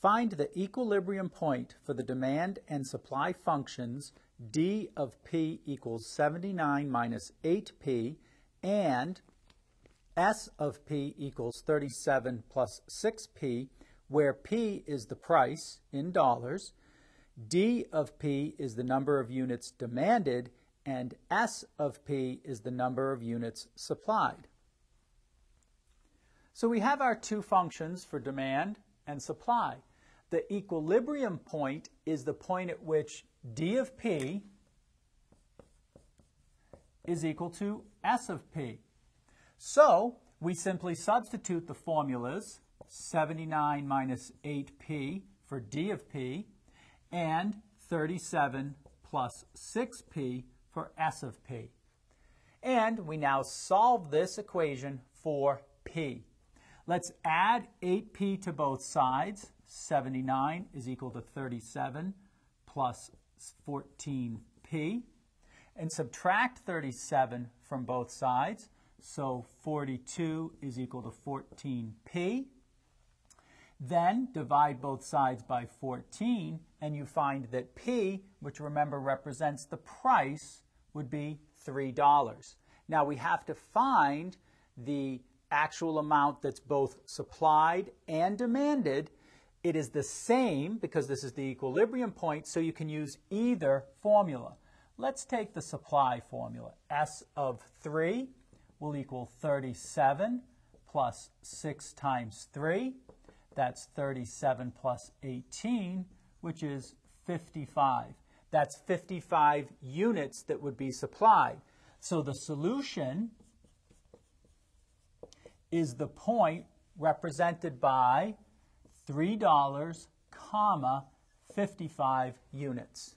Find the equilibrium point for the demand and supply functions d of p equals 79 minus 8p and s of p equals 37 plus 6p, where p is the price in dollars, d of p is the number of units demanded, and s of p is the number of units supplied. So we have our two functions for demand and supply. The equilibrium point is the point at which d of p is equal to s of p. So we simply substitute the formulas 79 minus 8p for d of p and 37 plus 6p for s of p. And we now solve this equation for p. Let's add 8p to both sides. 79 is equal to 37 plus 14p. And subtract 37 from both sides. So 42 is equal to 14p. Then divide both sides by 14, and you find that p, which remember represents the price, would be $3. Now we have to find the actual amount that's both supplied and demanded. It is the same because this is the equilibrium point, so you can use either formula. Let's take the supply formula. S of 3 will equal 37 plus 6 times 3. That's 37 plus 18, which is 55. That's 55 units that would be supplied. So the solution is the point represented by $3, 55 units.